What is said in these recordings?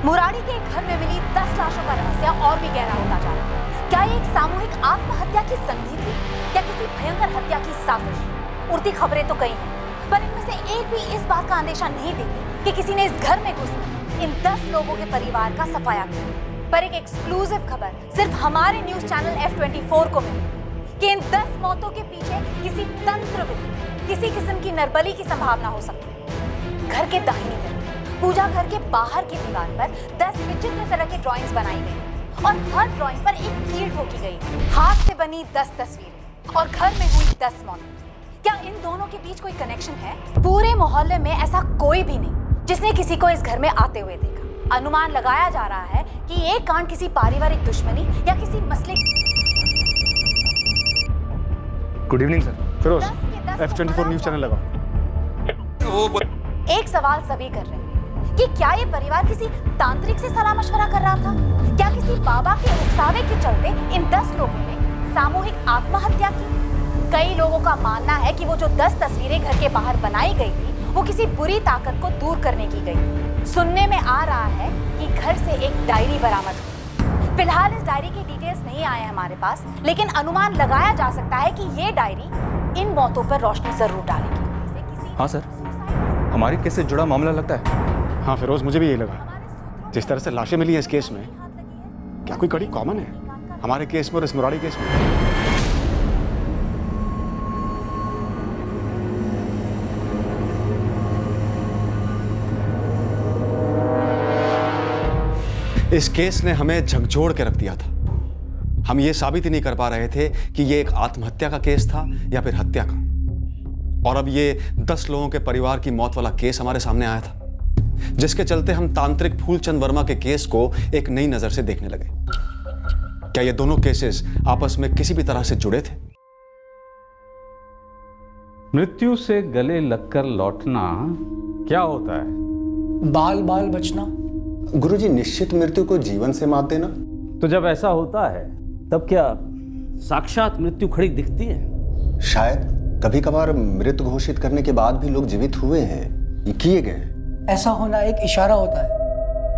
मुरारी के एक घर में मिली 10 लाशों का रहस्य और भी गहरा होता जा रहा है। क्या ये एक सामूहिक आत्महत्या की संधि थी या किसी भयंकर हत्या की साजिश? उड़ती खबरें तो कई हैं, पर इनमें से एक भी इस बात का अंदेशा नहीं देती कि किसी ने इस घर में घुसकर इन 10 लोगों के परिवार का सफाया किया। पर एक एक्सक्लूसिव खबर सिर्फ हमारे न्यूज चैनल F24 को मिली कि इन 10 मौतों के पीछे किसी तंत्र विधि, किसी किस्म की नरबली की संभावना हो सकती है। घर के दाहिनी तरफ पूजा घर के बाहर की दीवार पर 10 विचित्र तरह की ड्राइंग्स बनाई गई और हर ड्राइंग पर एक कील ठोकी गई। हाथ से बनी 10 तस्वीरें और घर में हुई 10 मौतें। क्या इन दोनों के बीच कोई कनेक्शन है? पूरे मोहल्ले में ऐसा कोई भी नहीं जिसने किसी को इस घर में आते हुए देखा। अनुमान लगाया जा रहा है कि ये कांड किसी पारिवारिक दुश्मनी या किसी मसले। Good evening sir. Firoz, F24 news channel लगाओ। एक सवाल सभी कर रहे हैं कि क्या ये परिवार किसी तांत्रिक से सलाह मशवरा कर रहा था? क्या किसी बाबा के उकसावे के चलते इन 10 लोगों ने सामूहिक आत्महत्या की? कई लोगों का मानना है कि वो जो 10 तस्वीरें घर के बाहर बनाई गई थी वो किसी बुरी ताकत को दूर करने की गई। सुनने में आ रहा है कि घर से एक डायरी बरामद हुई। फिलहाल इस डायरी की डिटेल्स नहीं आए हमारे पास, लेकिन अनुमान लगाया जा सकता है कि ये डायरी इन मौतों पर रोशनी जरूर डालेगी। हाँ सर, हमारी केस से जुड़ा मामला लगता है। हाँ फिरोज, मुझे भी यही लगा। जिस तरह से लाशें मिली हैं इस केस में, क्या कोई कड़ी कॉमन है हमारे केस में और इस मुरारी केस में? इस केस ने हमें झकझोर के रख दिया था। हम ये साबित ही नहीं कर पा रहे थे कि ये एक आत्महत्या का केस था या फिर हत्या का। और अब ये 10 लोगों के परिवार की मौत वाला केस हमारे सामने आया था, जिसके चलते हम तांत्रिक फूलचंद वर्मा के केस को एक नई नजर से देखने लगे। क्या ये दोनों केसेस आपस में किसी भी तरह से जुड़े थे? मृत्यु से गले लगकर लौटना क्या होता है? बाल बाल बचना। गुरुजी, निश्चित मृत्यु को जीवन से मात देना। तो जब ऐसा होता है तब क्या साक्षात मृत्यु खड़ी दिखती है? शायद कभी कभार मृत घोषित करने के बाद भी लोग जीवित हुए हैं, ये किए गए। ऐसा होना एक इशारा होता है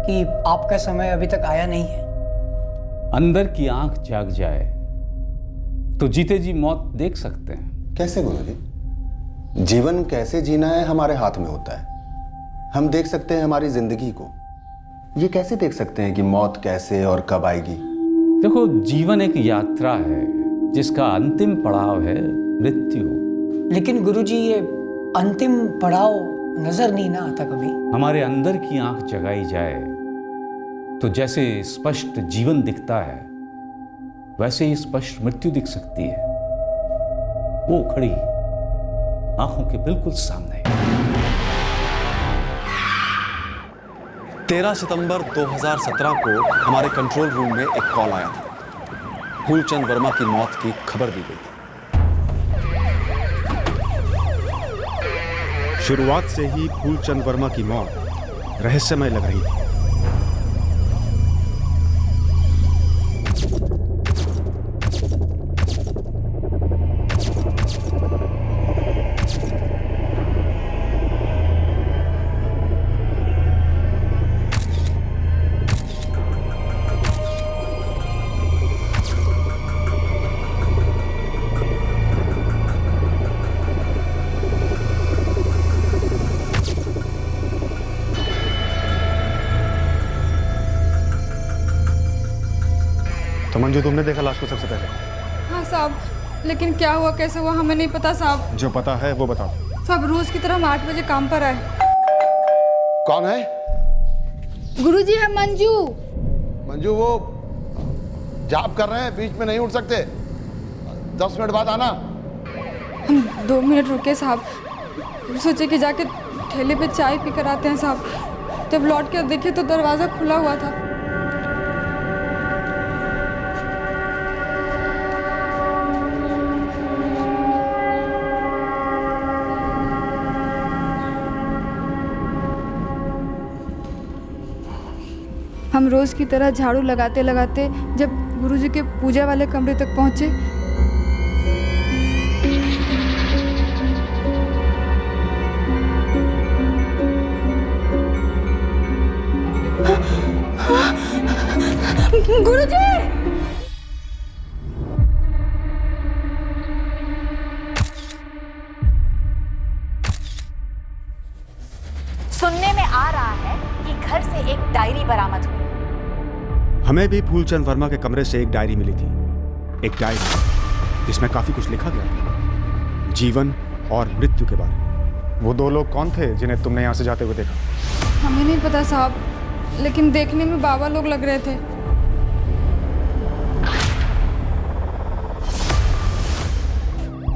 कि आपका समय अभी तक आया नहीं है। अंदर की आंख जाग जाए तो जीते जी मौत देख सकते हैं। कैसे गुरुजी? जीवन कैसे जीना है हमारे हाथ में होता है। हम देख सकते हैं हमारी जिंदगी को, ये कैसे देख सकते हैं कि मौत कैसे और कब आएगी? देखो, जीवन एक यात्रा है जिसका अंतिम पड़ाव है मृत्यु। लेकिन गुरुजी, ये अंतिम पड़ाव नजर नहीं ना आता कभी। हमारे अंदर की आंख जगाई जाए तो जैसे स्पष्ट जीवन दिखता है वैसे ही स्पष्ट मृत्यु दिख सकती है। वो खड़ी आंखों के बिल्कुल सामने। 13 सितंबर 2017 को हमारे कंट्रोल रूम में एक कॉल आया था। फूलचंद वर्मा की मौत की खबर दी गई थी। शुरुआत से ही फूलचंद वर्मा की मौत रहस्यमय लग रही थी। तो मंजू, तुमने देखा लाश को सबसे पहले? हाँ साहब, लेकिन क्या हुआ कैसे हुआ हमें नहीं पता साहब। जो पता है वो बताओ। साहब, रोज की तरह हम 8 बजे काम पर आए। कौन है? गुरुजी है मंजू। मंजू वो जॉब कर रहे हैं, बीच में नहीं उठ सकते। 10 मिनट बाद आना। हम 2 मिनट रुके साहब, सोचे कि जाके ठेले पे चाय पी कर आते हैं साहब। जब लौट कर देखे तो दरवाज़ा खुला हुआ था। हम रोज़ की तरह झाड़ू लगाते लगाते जब गुरुजी के पूजा वाले कमरे तक पहुँचे गुरुजी! सुनने में आ रहा है कि घर से एक डायरी बरामद हुई। हमें भी फूलचंद वर्मा के कमरे से एक डायरी मिली थी, एक डायरी जिसमें काफी कुछ लिखा गया था, जीवन और मृत्यु के बारे में। वो 2 लोग कौन थे जिन्हें तुमने यहाँ से जाते हुए देखा? हमें नहीं पता साहब, लेकिन देखने में बाबा लोग लग रहे थे।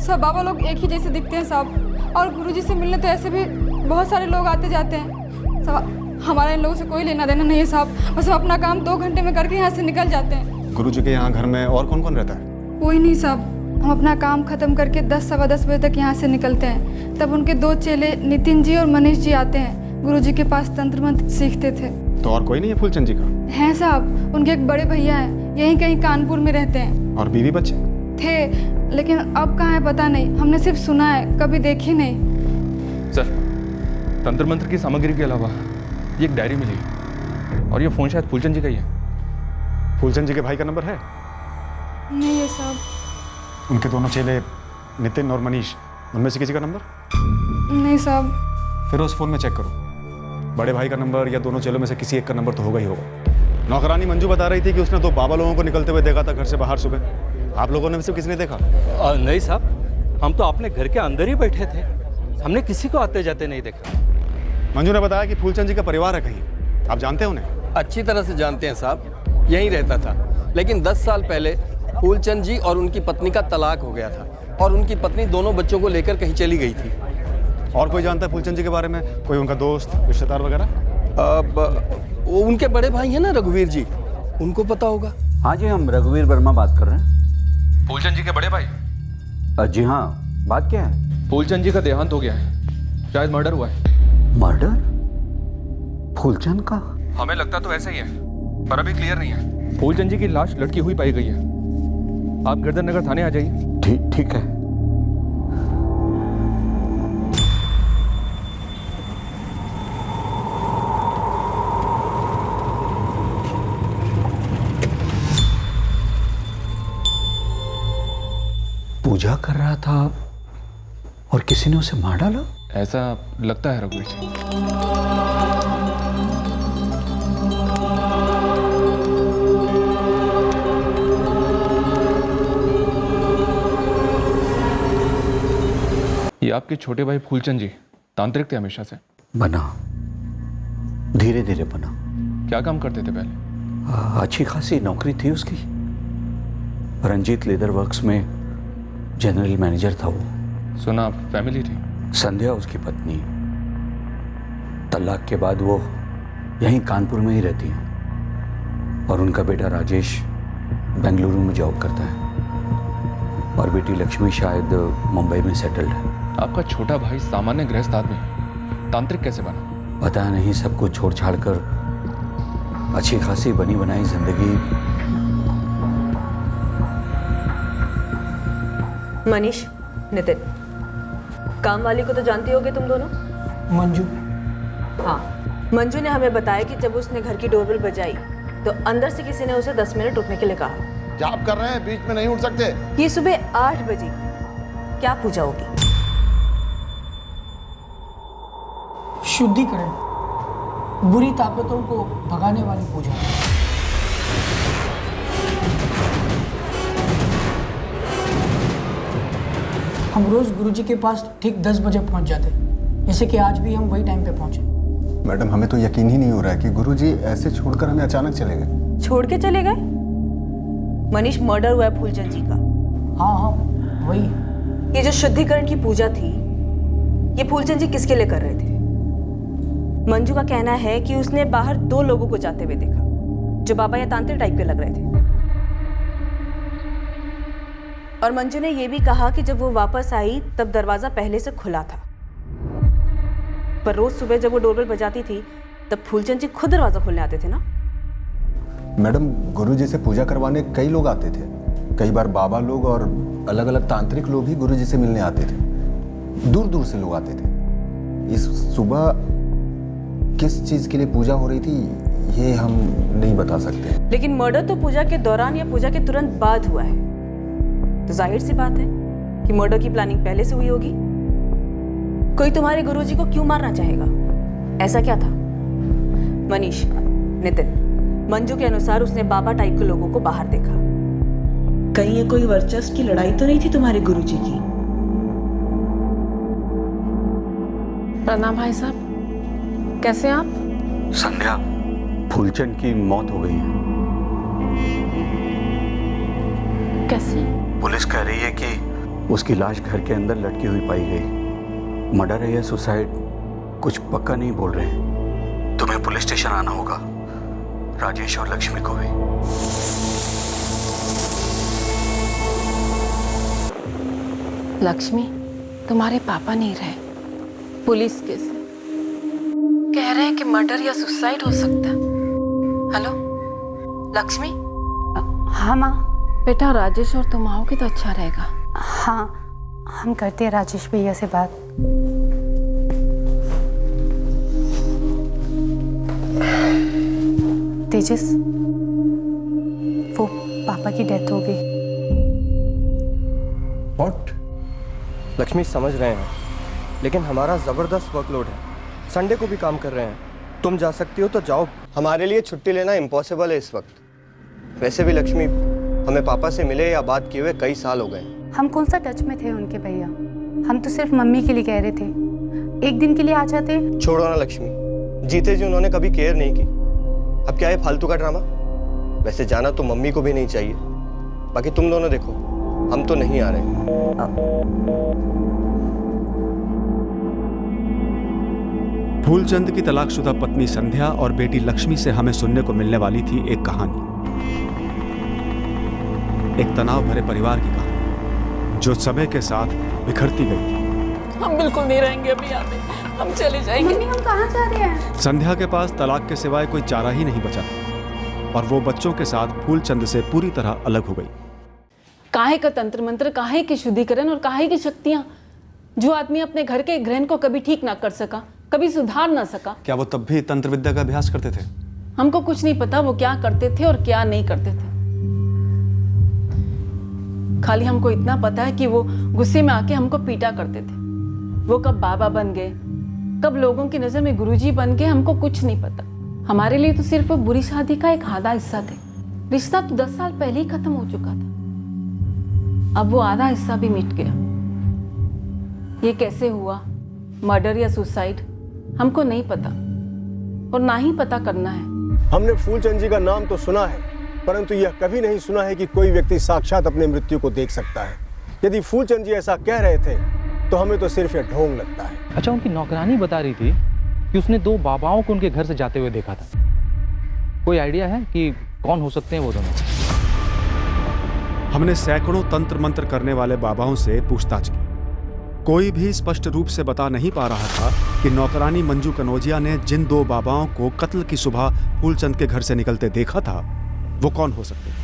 सब बाबा लोग एक ही जैसे दिखते हैं साहब, और गुरुजी से मिलने तो ऐसे भी बहुत सारे लोग आते जाते हैं साहब। हमारा इन लोगों से कोई लेना देना नहीं है साहब, बस हम अपना काम 2 घंटे में करके यहाँ से निकल जाते हैं। गुरुजी के यहाँ घर में और कौन कौन रहता है? कोई नहीं साहब, हम अपना काम खत्म करके 10 सवा 10 बजे तक यहाँ से निकलते हैं। तब उनके 2 चेले नितिन जी और मनीष जी आते हैं, गुरुजी के पास तंत्र मंत्र सीखते थे। तो और कोई नहीं है फूलचंद जी का? हैं साहब, उनके एक बड़े भैया हैं, यहीं कहीं कानपुर में रहते हैं। और बीवी बच्चे? थे, लेकिन अब कहाँ है पता नहीं, हमने सिर्फ सुना है, कभी देखी नहीं। सर, तंत्र मंत्र की सामग्री के अलावा ये एक डायरी मिली और ये फ़ोन शायद फूलचंद जी का ही है। फूलचंद जी के भाई का नंबर है? नहीं है साहब। उनके दोनों चेले नितिन और मनीष, उनमें से किसी का नंबर? नहीं साहब। फिर उस फोन में चेक करो, बड़े भाई का नंबर या दोनों चेलों में से किसी एक का नंबर तो होगा ही होगा। नौकरानी मंजू बता रही थी कि उसने 2 बाबा लोगों को निकलते हुए देखा था घर से बाहर सुबह। आप लोगों ने से किसी ने देखा? नहीं साहब, हम तो अपने घर के अंदर ही बैठे थे, हमने किसी को आते जाते नहीं देखा। मंजू ने बताया कि फूलचंद जी का परिवार है कहीं, आप जानते हैं उन्हें? अच्छी तरह से जानते हैं साहब, यहीं रहता था, लेकिन 10 साल पहले फूलचंद जी और उनकी पत्नी का तलाक हो गया था और उनकी पत्नी दोनों बच्चों को लेकर कहीं चली गई थी। और कोई जानता है फूलचंद जी के बारे में? कोई उनका दोस्त, रिश्तेदार वगैरह? वो उनके बड़े भाई हैं ना रघुवीर जी, उनको पता होगा। हाँ जी, हम रघुवीर वर्मा बात कर रहे हैं। फूलचंद जी के बड़े भाई? जी हाँ, बात क्या है? फूलचंद जी का देहांत हो गया है, शायद मर्डर हुआ है। मर्डर? फूलचंद का? हमें लगता तो ऐसा ही है, पर अभी क्लियर नहीं है। फूलचंद जी की लाश लटकी हुई पाई गई है। आप गर्दन नगर थाने आ जाइए। ठीक है। पूजा कर रहा था और किसी ने उसे मार डाला? ऐसा लगता है रघुवीर जी। ये आपके छोटे भाई फूलचंद जी तांत्रिक थे हमेशा से? बना, धीरे धीरे बना। क्या काम करते थे पहले? अच्छी खासी नौकरी थी उसकी, रंजीत लेदर वर्क्स में जनरल मैनेजर था वो। सुना फैमिली थी? संध्या उसकी पत्नी, तलाक के बाद वो यहीं कानपुर में ही रहती है, और उनका बेटा राजेश बेंगलुरु में जॉब करता है, और बेटी लक्ष्मी शायद मुंबई में सेटल्ड है। आपका छोटा भाई सामान्य गृहस्थ आदमी तांत्रिक कैसे बना? पता नहीं, सब कुछ छोड़ छाड़ कर अच्छी खासी बनी बनाई जिंदगी। मनीष, नितिन, काम वाली को तो जानती होगे तुम दोनों? मंजू। हाँ, मंजू ने हमें बताया कि जब उसने घर की डोरबेल बजाई तो अंदर से किसी ने उसे 10 मिनट रुकने के लिए कहा। जाप कर रहे हैं, बीच में नहीं उठ सकते। ये सुबह 8 बजे क्या पूजा होगी? शुद्धिकरण, बुरी ताकतों को भगाने वाली पूजा। हम रोज गुरुजी के पास ठीक 10 बजे पहुंच जाते, जैसे कि आज भी हम वही टाइम पे पहुंचे। मैडम, हमें तो यकीन ही नहीं हो रहा है कि गुरुजी ऐसे छोड़कर हमें अचानक चले गए। छोड़ के चले गए? मनीष, मर्डर हुआ है फूलचंद जी का। हाँ, वही। ये जो शुद्धिकरण की पूजा थी, ये फूलचंद जी किसके लिए कर रहे थे? मंजू का कहना है कि उसने बाहर 2 लोगों को जाते हुए देखा, जो बाबा या तांत्रिक टाइप के लग रहे थे। और मंजू ने यह भी कहा कि जब वो वापस आई तब दरवाजा पहले से खुला था, पर रोज सुबह जब वो डोरबेल बजाती थी तब फूलचंद जी खुद दरवाजा खोलने आते थे ना? मैडम, गुरुजी से पूजा करवाने कई लोग आते थे, कई बार बाबा लोग और अलग अलग तांत्रिक लोग ही गुरुजी से मिलने आते थे, दूर दूर से लोग आते थे। इस सुबह किस चीज के लिए पूजा हो रही थी ये हम नहीं बता सकते। लेकिन मर्डर तो पूजा के दौरान या पूजा के तुरंत बाद हुआ है, तो जाहिर सी बात है कि मर्डर की प्लानिंग पहले से हुई होगी। कोई तुम्हारे गुरुजी को क्यों मारना चाहेगा? ऐसा क्या था? मनीष, नितिन, मंजू के अनुसार उसने बाबा टाइप के लोगों को बाहर देखा। कहीं ये कोई वर्चस्व की लड़ाई तो नहीं थी तुम्हारे गुरुजी की? प्रणाम भाई साहब, कैसे आप? संध्या, फूलचंद की मौत हो गई है। कैसे? पुलिस कह रही है कि उसकी लाश घर के अंदर लटकी हुई पाई गई। मर्डर है या सुसाइड, कुछ पक्का नहीं बोल रहे। तुम्हें पुलिस स्टेशन आना होगा, राजेश और लक्ष्मी को भी। लक्ष्मी, तुम्हारे पापा नहीं रहे, पुलिस केस कह रहे हैं कि मर्डर या सुसाइड हो सकता है। हेलो लक्ष्मी। हाँ माँ। बेटा, राजेश और तुम आओगे तो अच्छा रहेगा। हाँ, हम करते हैं राजेश भैया से बात। तेजस, वो पापा की डेथ हो गई। व्हाट? लक्ष्मी, समझ रहे हैं, लेकिन हमारा ज़बरदस्त वर्कलोड है, संडे को भी काम कर रहे हैं। तुम जा सकती हो तो जाओ। हमारे लिए छुट्टी लेना इम्पॉसिबल है इस वक्त। वैसे भी लक्ष्मी, हमें पापा से मिले या बात किए हुए कई साल हो गए। हम कौन सा टच में थे उनके भैया? हम तो सिर्फ मम्मी के लिए कह रहे थे, एक दिन के लिए आ जाते। छोड़ो ना लक्ष्मी, जीते जी उन्होंने कभी केयर नहीं की। अब क्या है फालतू का ड्रामा? वैसे जाना तो मम्मी को भी नहीं चाहिए। बाकी तुम दोनों देखो, हम तो नहीं आ रहे। फूलचंद की तलाकशुदा पत्नी संध्या और बेटी लक्ष्मी से हमें सुनने को मिलने वाली थी एक कहानी, एक तनाव भरे परिवार की कहानी जो समय के साथ बिखरती गई थी। हम बिल्कुल नहीं रहेंगे अभी यहाँ पे, हम चले जाएंगे। मम्मी, हम कहाँ जा रहे हैं? संध्या के पास तलाक के सिवाय कोई चारा ही नहीं बचा था और वो बच्चों के साथ फूलचंद से पूरी तरह अलग हो गई। काहे का तंत्र मंत्र, काहे की शुद्धिकरण और काहे की शक्तियां, जो आदमी अपने घर के गृहण को कभी ठीक ना कर सका, कभी सुधार ना सका। क्या वो तब भी तंत्र विद्या का अभ्यास करते थे? हमको कुछ नहीं पता वो क्या करते थे और क्या नहीं करते थे। खाली हमको इतना पता है कि वो गुस्से में आके हमको पीटा करते थे। वो कब बाबा बन गए, कब लोगों की नजर में गुरुजी बन गए, हमको कुछ नहीं पता। हमारे लिए तो सिर्फ वो बुरी शादी का एक आधा हिस्सा थे। रिश्ता तो 10 साल पहले ही खत्म हो चुका था। अब वो आधा हिस्सा भी मिट गया। ये कैसे हुआ, मर्डर या सुसाइड, हमको नहीं पता और ना ही पता करना है। हमने फूलचंद जी का नाम तो सुना है, परंतु यह कभी नहीं सुना है कि कोई व्यक्ति साक्षात अपने मृत्यु को देख सकता है। यदि फूलचंद जी ऐसा कह रहे थे तो हमें तो सिर्फ यह ढोंग लगता है। अच्छा, उनकी नौकरानी बता रही थी कि उसने 2 बाबाओं को उनके घर से जाते हुए देखा था। कोई आइडिया है कि कौन हो सकते हैं वो दोनों? हमने सैकड़ों तंत्र मंत्र करने वाले बाबाओं से पूछताछ की। कोई भी स्पष्ट रूप से बता नहीं पा रहा था कि नौकरानी मंजू कनौजिया ने जिन 2 बाबाओं को कत्ल की सुबह फूलचंद के घर से निकलते देखा था वो कौन हो सकते थे।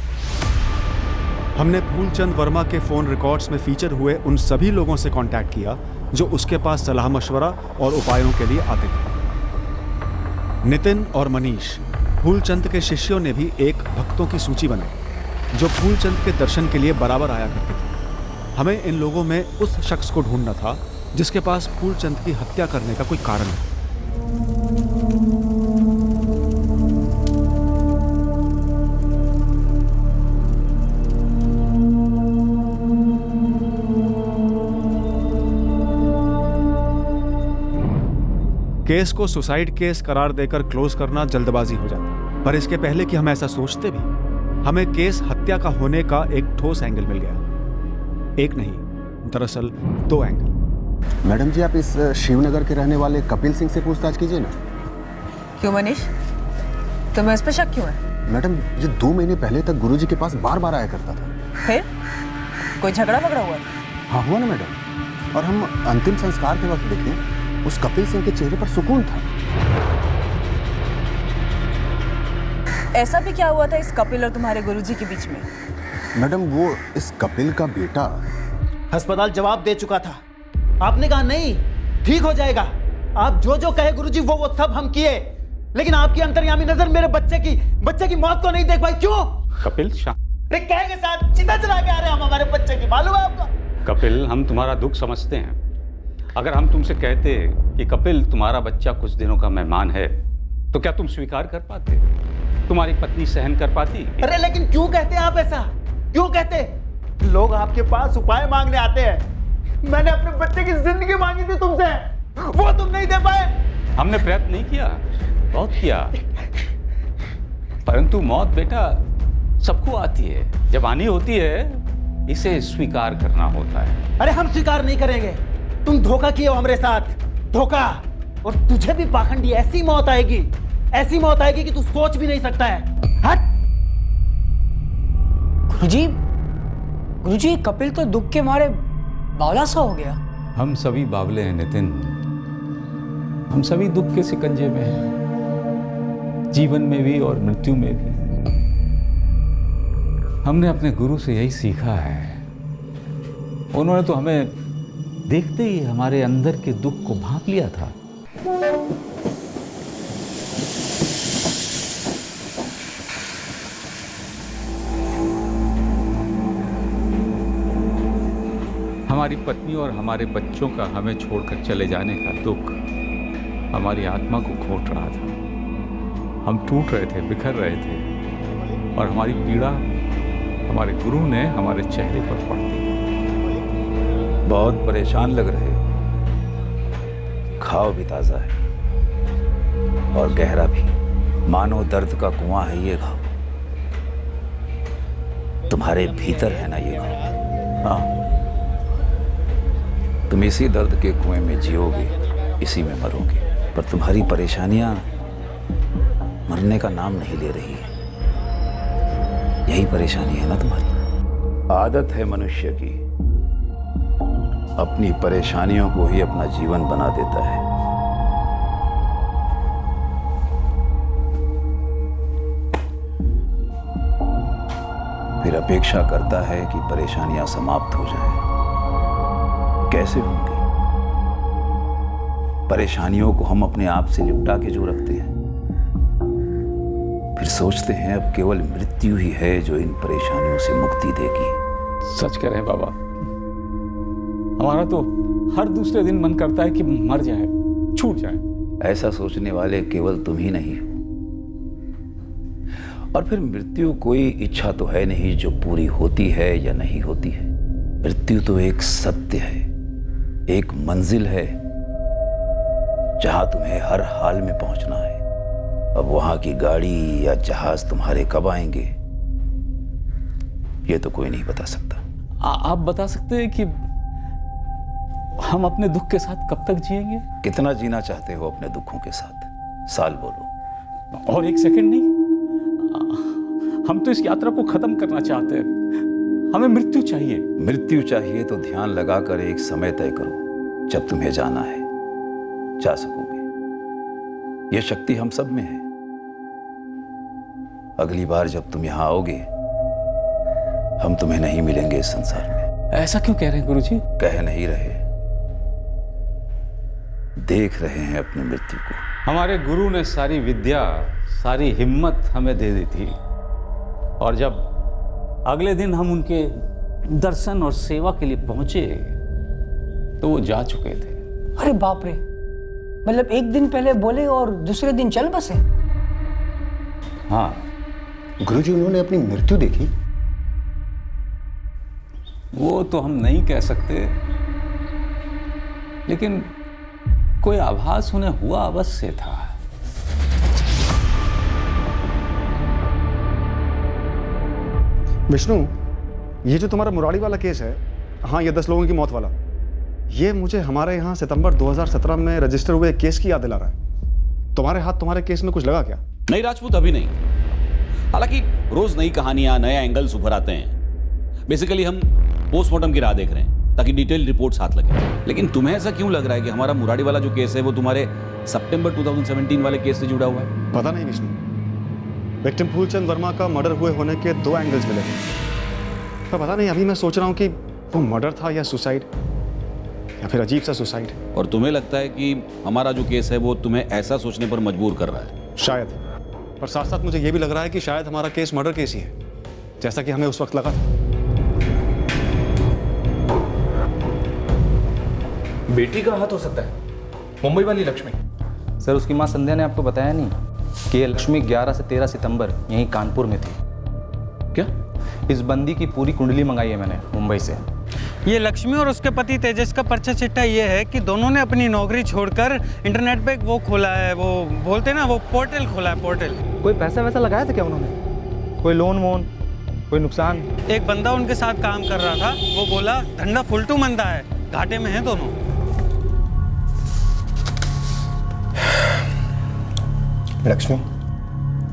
हमने फूलचंद वर्मा के फोन रिकॉर्ड्स में फीचर हुए उन सभी लोगों से कांटेक्ट किया जो उसके पास सलाह मशवरा और उपायों के लिए आते थे। नितिन और मनीष, फूलचंद के शिष्यों ने भी एक भक्तों की सूची बनाई जो फूलचंद के दर्शन के लिए बराबर आया करते थे। हमें इन लोगों में उस शख्स को ढूंढना था जिसके पास फूलचंद की हत्या करने का कोई कारण है। केस को सुसाइड केस करार देकर क्लोज करना जल्दबाजी हो जाती, पर इसके पहले कि हम ऐसा सोचते भी, हमें केस हत्या का होने का एक ठोस एंगल मिल गया। एक नहीं, दरअसल 2 एंगल। मैडम जी, आप इस शिवनगर के रहने वाले कपिल सिंह से पूछताछ कीजिए ना। क्यों मनीष, तुम्हें इस पर शक क्यों है? मैडम, ये 2 महीने पहले तक गुरुजी के पास बार बार आया करता था। फिर कोई झगड़ा वगड़ा हुआ? हाँ, हुआ ना मैडम। और हम अंतिम संस्कार के वक्त देखें, उस कपिल सिंह के चेहरे पर सुकून था। ऐसा भी क्या हुआ था इस कपिल और तुम्हारे गुरुजी के बीच में? मैडम, वो इस कपिल का बेटा। अस्पताल जवाब दे चुका था। आपने कहा नहीं, ठीक हो जाएगा। आप जो जो कहे गुरुजी वो सब हम किए। लेकिन आपकी अंतर्यामी नजर मेरे बच्चे की मौत को नहीं देख पाई। क्यों? कपिल अरे क्या के साथ चिता चला के आ रहे हैं हम हमारे बच्चे की, मालूम है आपको? कपिल, हम तुम्हारा दुख समझते हैं। अगर हम तुमसे कहते कि कपिल तुम्हारा बच्चा कुछ दिनों का मेहमान है, तो क्या तुम स्वीकार कर पाते? तुम्हारी पत्नी सहन कर पाती? अरे लेकिन क्यों कहते आप ऐसा? क्यों कहते? लोग आपके पास उपाय मांगने आते हैं। मैंने अपने बच्चे की जिंदगी मांगी थी तुमसे, वो तुम नहीं दे पाए। हमने प्रयत्न नहीं किया, बहुत किया, परंतु मौत बेटा सबको आती है। जब आनी होती है इसे स्वीकार करना होता है। अरे हम स्वीकार नहीं करेंगे। तुम धोखा किए हो हमारे साथ, धोखा। और तुझे भी पाखंडी ऐसी मौत आएगी कि तू सोच भी नहीं सकता है। हट। गुरुजी, कपिल तो दुख के मारे बावला सा हो गया। हम सभी बावले हैं नितिन, हम सभी दुख के सिकंजे में हैं, जीवन में भी और मृत्यु में भी। हमने अपने गुरु से यही सीखा है। उन्होंने तो हमें देखते ही हमारे अंदर के दुख को भांप लिया था। हमारी पत्नी और हमारे बच्चों का हमें छोड़कर चले जाने का दुख हमारी आत्मा को खोट रहा था। हम टूट रहे थे, बिखर रहे थे, और हमारी पीड़ा हमारे गुरु ने हमारे चेहरे पर पड़ दी। बहुत परेशान लग रहे हो। घाव भी ताजा है और गहरा भी, मानो दर्द का कुआं है ये घाव। तुम्हारे भीतर है ना ये घाव। हाँ, तुम इसी दर्द के कुएं में जियोगे, इसी में मरोगे। पर तुम्हारी परेशानियां मरने का नाम नहीं ले रही है। यही परेशानी है ना तुम्हारी। आदत है मनुष्य की, अपनी परेशानियों को ही अपना जीवन बना देता है। फिर अपेक्षा करता है कि परेशानियां समाप्त हो जाएं। कैसे होंगी? परेशानियों को हम अपने आप से निपटा के जो रखते हैं, फिर सोचते हैं अब केवल मृत्यु ही है जो इन परेशानियों से मुक्ति देगी। सच कह रहे हैं बाबा, हमारा तो हर दूसरे दिन मन करता है कि मर जाए, छूट जाए। ऐसा सोचने वाले केवल तुम ही नहीं हो। और फिर मृत्यु कोई इच्छा तो है नहीं जो पूरी होती है या नहीं होती है। मृत्यु तो एक सत्य है, एक मंजिल है जहां तुम्हें हर हाल में पहुंचना है। अब वहां की गाड़ी या जहाज तुम्हारे कब आएंगे ये तो कोई नहीं बता सकता। आप बता सकते हैं कि हम अपने दुख के साथ कब तक जिएंगे? कितना जीना चाहते हो अपने दुखों के साथ? साल बोलो। और एक सेकंड नहीं, हम तो इस यात्रा को खत्म करना चाहते हैं। हमें मृत्यु चाहिए। मृत्यु चाहिए तो ध्यान लगाकर एक समय तय करो जब तुम्हें जाना है। जा सकोगे, यह शक्ति हम सब में है। अगली बार जब तुम यहां आओगे हम तुम्हें नहीं मिलेंगे इस संसार में। ऐसा क्यों कह रहे हैं गुरुजी? कह नहीं रहे, देख रहे हैं अपनी मृत्यु को। हमारे गुरु ने सारी विद्या, सारी हिम्मत हमें दे दी थी, और जब अगले दिन हम उनके दर्शन और सेवा के लिए पहुंचे तो वो जा चुके थे। अरे बाप रे, मतलब एक दिन पहले बोले और दूसरे दिन चल बसे। हाँ गुरुजी, उन्होंने अपनी मृत्यु देखी? वो तो हम नहीं कह सकते, लेकिन कोई आभास उन्हें हुआ अवश्य था। विष्णु, ये जो तुम्हारा मुरारी वाला केस है, हाँ, ये 10 लोगों की मौत वाला, ये मुझे हमारे यहाँ सितंबर 2017 में रजिस्टर हुए केस की याद दिला रहा है। तुम्हारे हाथ तुम्हारे केस में कुछ लगा क्या? नहीं राजपूत, अभी नहीं। हालांकि रोज नई कहानियां, नए एंगल्स उभर आते हैं। बेसिकली हम पोस्टमार्टम की राह देख रहे हैं ताकि डिटेल रिपोर्ट साथ लगे। लेकिन तुम्हें ऐसा क्यों लग रहा है कि हमारा मुरारी वाला जो केस है वो तुम्हारे सितंबर 2017 वाले केस से जुड़ा हुआ है? पता नहीं विष्णु, विक्टिम फूलचंद वर्मा का मर्डर हुए होने के 2 एंगल्स मिले थे, पर पता नहीं, अभी मैं सोच रहा हूँ कि वो मर्डर था या सुसाइड, या फिर अजीब सा सुसाइड। और तुम्हें लगता है कि हमारा जो केस है वो तुम्हें ऐसा सोचने पर मजबूर कर रहा है? शायद, पर साथ साथ मुझे यह भी लग रहा है कि शायद हमारा केस मर्डर केस ही है, जैसा कि हमें उस वक्त लगा था। बेटी का हाथ हो सकता है, मुंबई वाली लक्ष्मी। सर उसकी माँ संध्या ने आपको बताया नहीं कि ये लक्ष्मी 11 से 13 सितंबर यहीं कानपुर में थी। क्या? इस बंदी की पूरी कुंडली मंगाई है मैंने मुंबई से। ये लक्ष्मी और उसके पति तेजस का पर्चा चिट्ठा ये है कि दोनों ने अपनी नौकरी छोड़कर इंटरनेट पे वो खोला है, वो बोलते हैं ना, वो पोर्टल खोला है, पोर्टल। कोई पैसा वैसा लगाया था क्या उन्होंने? कोई लोन वोन, कोई नुकसान? एक बंदा उनके साथ काम कर रहा था, वो बोला धंधा फुलटू मंदा है, घाटे में है दोनों। लक्ष्मी,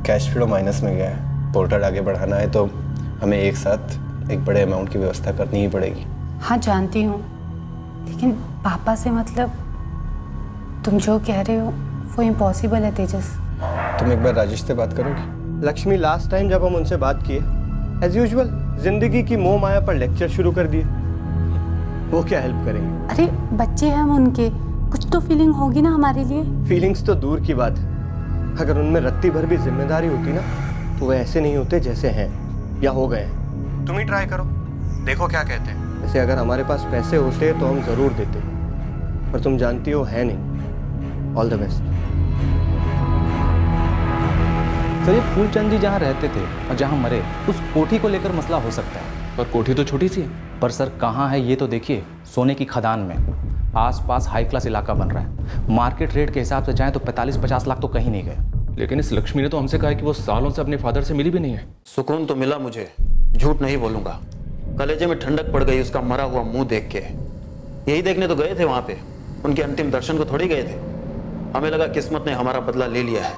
कैश फ्लो माइनस में गया है। पोर्टल आगे बढ़ाना है तो हमें एक साथ एक बड़े अमाउंट की व्यवस्था करनी ही पड़ेगी। हाँ जानती हूँ, लेकिन पापा से मतलब तुम जो कह रहे हो वो इम्पॉसिबल है तेजस। तुम एक बार राजेश से बात करोगी? लक्ष्मी, लास्ट टाइम जब हम उनसे बात किए एज यूजुअल जिंदगी की मोह माया पर लेक्चर शुरू कर दिए। वो क्या हेल्प करेंगे? अरे बच्चे हैं हम उनके, कुछ तो फीलिंग होगी ना हमारे लिए। फीलिंग्स तो दूर की बात है, अगर उनमें रत्ती भर भी जिम्मेदारी होती ना तो वो ऐसे नहीं होते जैसे हैं या हो गए हैं। तुम ही ट्राई करो, देखो क्या कहते हैं। वैसे अगर हमारे पास पैसे होते तो हम जरूर देते, पर तुम जानती हो है नहीं। All the best. सर ये फूलचंद जी जहाँ रहते थे और जहाँ मरे, उस कोठी को लेकर मसला हो सकता है। पर कोठी तो छोटी सी है। पर सर कहाँ है ये तो देखिए, सोने की खदान में, आसपास हाई क्लास इलाका बन रहा है। मार्केट रेट के हिसाब से जाएं तो 45-50 लाख तो कहीं नहीं गए। लेकिन इस लक्ष्मी ने तो हमसे कहा है कि वो सालों से अपने फादर से मिली भी नहीं है। सुकून तो मिला मुझे, झूठ नहीं बोलूंगा। कलेजे में ठंडक पड़ गई उसका मरा हुआ मुंह देख के। यही देखने तो गए थे वहां पे, उनके अंतिम दर्शन को थोड़ी गए थे। हमें लगा किस्मत ने हमारा बदला ले लिया है।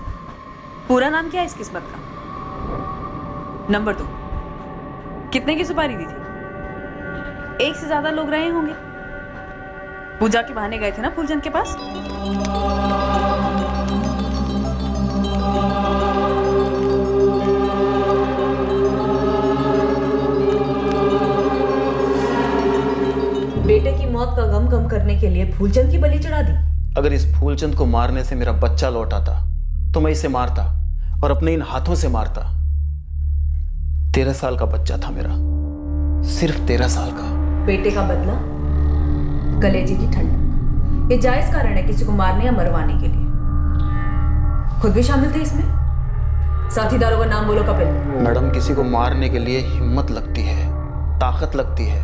पूरा नाम क्या है इस किस्मत का? नंबर 2, कितने की सुपारी दी थी? एक से ज्यादा लोग रहे होंगे। पूजा के बहाने गए थे ना फूलचंद के पास? बेटे की मौत का गम कम करने के लिए फूलचंद की बलि चढ़ा दी। अगर इस फूलचंद को मारने से मेरा बच्चा लौट आता तो मैं इसे मारता और अपने इन हाथों से मारता। 13 साल का बच्चा था मेरा, सिर्फ 13 साल का। बेटे का बदला, कलेजे की ठंडक, ये जायज कारण है किसी को मारने या मरवाने के लिए। खुद भी शामिल थे इसमें? साथीदारों का नाम बोलो कपिल। मैडम, किसी को मारने के लिए हिम्मत लगती है, ताकत लगती है,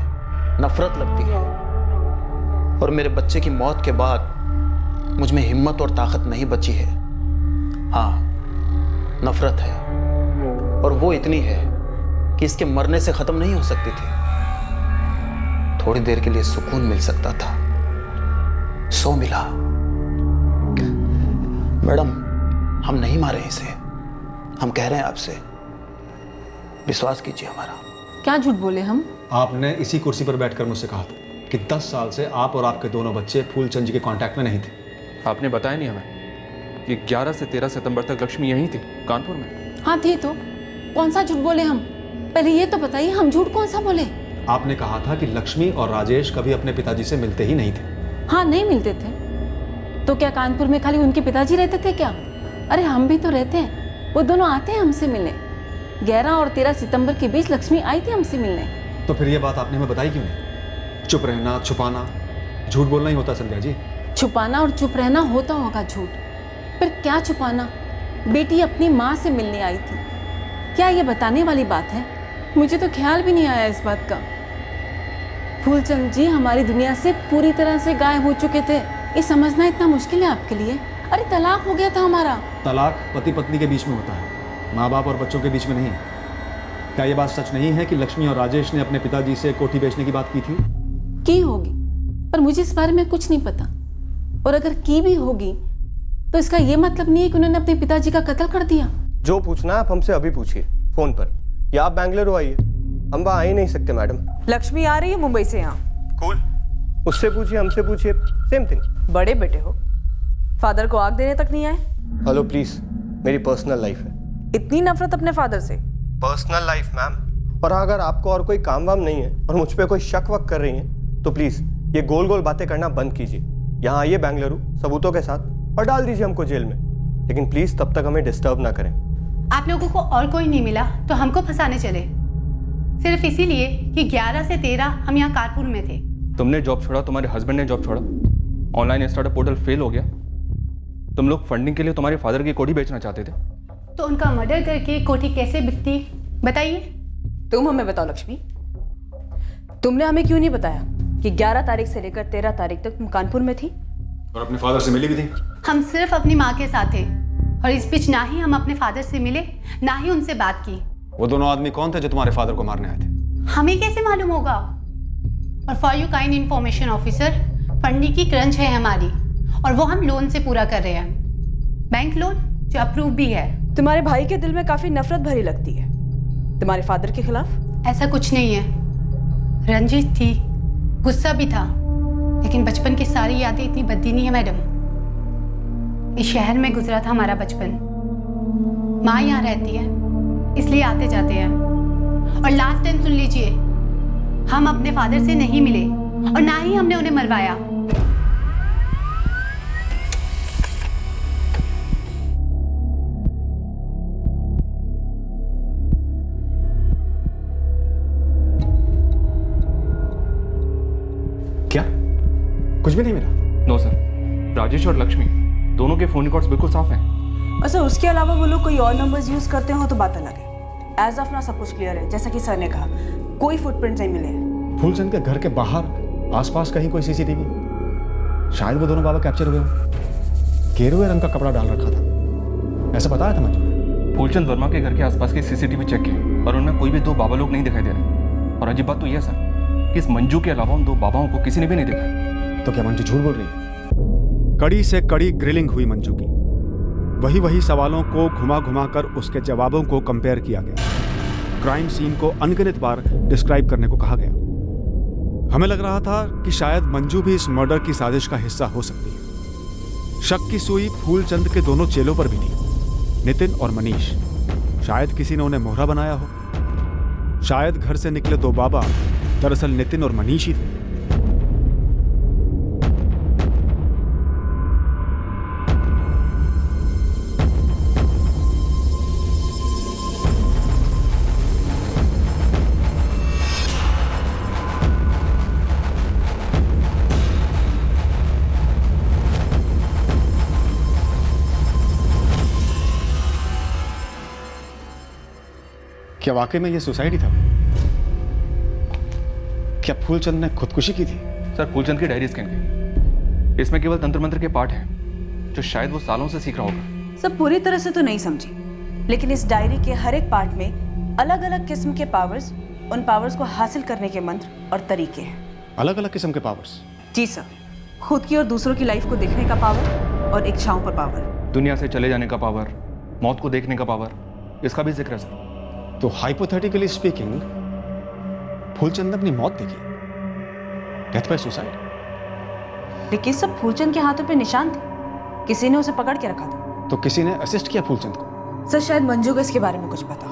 नफरत लगती है। और मेरे बच्चे की मौत के बाद मुझ में हिम्मत और ताकत नहीं बची है। हाँ, नफरत है, और वो इतनी है कि इसके मरने से खत्म नहीं हो सकती थी। थोड़ी देर के लिए सुकून मिल सकता था, सो मिला। मैडम, हम नहीं मारे इसे, हम कह रहे हैं आपसे, विश्वास कीजिए हमारा। क्या झूठ बोले हम? आपने इसी कुर्सी पर बैठकर मुझसे कहा था कि 10 साल से आप और आपके दोनों बच्चे फूलचंद जी के कांटेक्ट में नहीं थे। आपने बताया नहीं हमें कि 11 से 13 सितंबर तक लक्ष्मी यहीं थी, कानपुर में। हाँ थी तो, कौन सा झूठ बोले हम? पहले ये तो बताइए हम झूठ कौन सा बोले? आपने कहा था कि लक्ष्मी और राजेश कभी अपने पिताजी से मिलते ही नहीं थे। हाँ नहीं मिलते थे। तो क्या कानपुर में खाली उनके पिताजी रहते थे क्या? अरे हम भी तो रहते हैं, वो दोनों आते हैं हमसे मिलने। 11 और 13 सितंबर के बीच लक्ष्मी आई थी हमसे मिलने। तो फिर ये बात आपने हमें बताई क्यों नहीं? चुप रहना, छुपाना, झूठ बोलना ही होता संध्या जी। छुपाना और चुप रहना होता होगा झूठ, पर क्या छुपाना? बेटी अपनी माँ से मिलने आई थी, क्या ये बताने वाली बात है? मुझे तो ख्याल भी नहीं आया इस बात का। फूलचंद जी हमारी दुनिया से पूरी तरह से गायब हो चुके थे, ये समझना इतना मुश्किल है आपके लिए? अरे तलाक हो गया था हमारा। तलाक पति पत्नी के बीच में होता है, माँ बाप और बच्चों के बीच में नहीं। क्या ये बात सच नहीं है कि लक्ष्मी और राजेश ने अपने पिताजी से कोठी बेचने की बात की थी? की होगी, पर मुझे इस बारे में कुछ नहीं पता। और अगर की भी होगी तो इसका ये मतलब नहीं है कि उन्होंने अपने पिताजी का कत्ल कर दिया। जो पूछना है आप हमसे अभी पूछिए फोन पर, या आप बेंगलुरु आइए, हम वहाँ आ ही नहीं सकते मैडम। लक्ष्मी आ रही है मुंबई से यहाँ। कूल, उससे पूछिए, हमसे पूछिए, सेम थिंग। बड़े बेटे हो, फादर को आग देने तक नहीं आए। हेलो प्लीज, मेरी पर्सनल लाइफ है। इतनी नफरत अपने फादर से? Personal life ma'am. और अगर आपको और कोई काम वाम नहीं है और मुझ पर कोई शक वक कर रही हैं तो प्लीज ये गोल गोल बातें करना बंद कीजिए। यहाँ आइए बेंगलुरु सबूतों के साथ और डाल दीजिए हमको जेल में। लेकिन प्लीज तब तक हमें डिस्टर्ब ना करें। आप लोगों को और कोई नहीं मिला तो हमको फंसाने चले, सिर्फ इसीलिए कि 11 से 13 हम यहाँ कानपुर में थे। तुमने जॉब छोड़ा, तुम्हारे हस्बैंड ने जॉब छोड़ा, ऑनलाइन स्टार्टअप पोर्टल फेल हो गया, तुम लोग फंडिंग के लिए तुम्हारे फादर की कोठी बेचना चाहते थे। तो उनका मर्डर करके कोठी कैसे बिकती बताइए। तुम हमें बताओ लक्ष्मी, तुमने हमें क्यों नहीं बताया कि 11 तारीख से लेकर 13 तारीख तक तुम कानपुर में थी और अपने फादर से मिली भी थी? हम सिर्फ अपनी माँ के साथ थे और इस बीच ना ही हम अपने फादर से मिले ना ही उनसे बात की। वो दोनों आदमी कौन थे जो तुम्हारे फादर को मारने आए थे? हमें कैसे मालूम होगा? और for you kind information officer, funding की क्रंच है हमारी और वो हम लोन से पूरा कर रहे हैं, बैंक लोन जो अप्रूव भी है। तुम्हारे भाई के दिल में काफी नफरत भरी लगती है तुम्हारे फादर के खिलाफ। ऐसा कुछ नहीं है, रंजिश थी, गुस्सा भी था, लेकिन बचपन की सारी यादें इतनी बद्दी नहीं है मैडम। इस शहर में गुजरा था हमारा बचपन, माँ यहाँ रहती है इसलिए आते जाते हैं। और लास्ट टाइम सुन लीजिए, हम अपने फादर से नहीं मिले और ना ही हमने उन्हें मरवाया। क्या कुछ भी नहीं मिला? नो सर, राजेश और लक्ष्मी दोनों के फोन रिकॉर्ड्स बिल्कुल साफ हैं। अच्छा, उसके अलावा वो लोग कोई और नंबर्स यूज करते हो तो बात अलग है। एज ऑफ नाउ सब कुछ क्लियर है, जैसा कि सर ने कहा, कोई फुटप्रिंट्स नहीं मिले हैं। फूलचंद के घर के बाहर आसपास कहीं कोई सीसीटीवी? शायद वो दोनों बाबा कैप्चर हुए हों। गेरुए रंग का कपड़ा डाल रखा था, ऐसा बताया था मुझे। फूलचंद वर्मा के घर के आसपास के सीसीटीवी चेक किए और उनमें कोई भी दो बाबा लोग नहीं दिखाई दे रहे। और अजीब बात तो यह सर कि इस मंजू के अलावा उन दो बाबाओं को किसी ने भी नहीं देखा। तो क्या मंजू झूठ बोल रही है? कड़ी से कड़ी ग्रिलिंग हुई मंजू की। वही सवालों को घुमा घुमा कर उसके जवाबों को कंपेयर किया गया। क्राइम सीन को अनगिनत बार डिस्क्राइब करने को कहा गया। हमें लग रहा था कि शायद मंजू भी इस मर्डर की साजिश का हिस्सा हो सकती है। शक की सुई फूलचंद के दोनों चेलों पर भी थी, नितिन और मनीष। शायद किसी ने उन्हें मोहरा बनाया हो। शायद घर से निकले दो बाबा दरअसल नितिन और मनीष ही थे। क्या वाकई में ये सुसाइड ही था? क्या फूलचंद ने खुदकुशी की थी? सर, फूलचंद की डायरी स्कैन की, इसमें केवल तंत्र मंत्र के पाठ हैं जो शायद वो सालों से सीख रहा होगा। सब पूरी तरह से तो नहीं समझी, लेकिन इस डायरी के हर एक पार्ट में अलग अलग किस्म के पावर्स, उन पावर्स को हासिल करने के मंत्र और तरीके हैं। अलग अलग किस्म के पावर्स? जी सर, खुद की और दूसरों की लाइफ को देखने का पावर और इच्छाओं पर पावर, दुनिया से चले जाने का पावर, मौत को देखने का पावर, इसका भी जिक्र है सर। तो हाइपोथेटिकली स्पीकिंग फूलचंद ने अपनी मौत देखी, डेथ बाय सुसाइड। लेकिन सब फूलचंद के हाथों पे निशान थे, किसी ने उसे पकड़ के रखा था। तो किसी ने असिस्ट किया फूलचंद को? सर, शायद मंजू को इसके बारे में कुछ पता,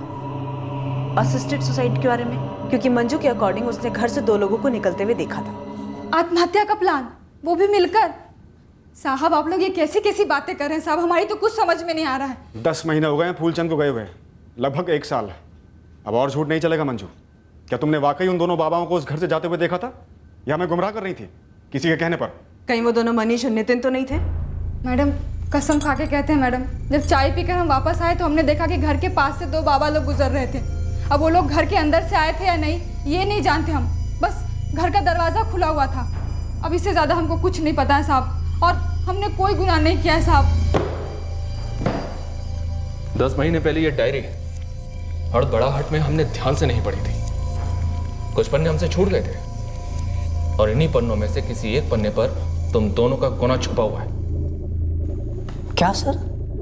असिस्टेड सुसाइड के बारे में, क्योंकि मंजू के अकॉर्डिंग उसने घर से दो लोगों को निकलते हुए देखा था। आत्महत्या का प्लान, वो भी मिलकर? साहब, आप लोग ये कैसी कैसी बातें कर रहे हैं साहब, हमारी तो कुछ समझ में नहीं आ रहा है। 10 महीने हो गए हैं फूलचंद को गए हुए, लगभग 1 साल। अब और झूठ नहीं चलेगा मंजू। क्या तुमने वाकई उन दोनों बाबाओं को उस घर से जाते हुए देखा था या हमें गुमराह कर रही थी किसी के कहने पर? कहीं वो दोनों मनीष और नितिन तो नहीं थे? मैडम, कसम खा के कहते हैं मैडम, जब चाय पीकर हम वापस आए तो हमने देखा कि घर के पास से 2 बाबा लोग गुजर रहे थे। अब वो लोग घर के अंदर से आए थे या नहीं ये नहीं जानते हम, बस घर का दरवाज़ा खुला हुआ था। अब इससे ज़्यादा हमको कुछ नहीं पता है साहब, और हमने कोई गुनाह नहीं किया है साहब। 10 महीने पहले ये डायरी हड़बड़ाहट में हमने ध्यान से नहीं पढ़ी थी। कुछ पन्ने हमसे छूट गए थे और इन्हीं पन्नों में से किसी एक पन्ने पर तुम दोनों का गुनाह छुपा हुआ है। क्या सर?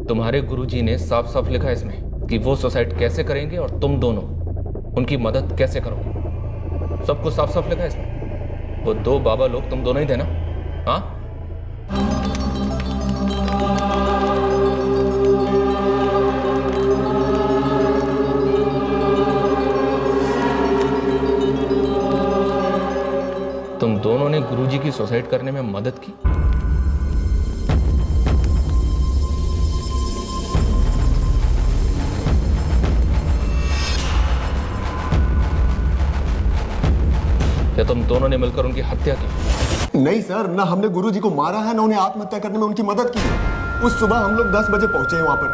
तुम्हारे गुरुजी ने साफ साफ लिखा है इसमें कि वो सुसाइड कैसे करेंगे और तुम दोनों उनकी मदद कैसे करोगे। सब कुछ साफ साफ लिखा है इसमें। वो 2 बाबा लोग तुम दोनों ही थे ना? हाँ, तुम दोनों ने गुरुजी की सुसाइड करने में मदद की। या तुम दोनों ने मिलकर उनकी हत्या की? नहीं सर, ना हमने गुरुजी को मारा है, ना उन्हें आत्महत्या करने में उनकी मदद की है। उस सुबह हम लोग 10 बजे पहुंचे हैं वहां पर।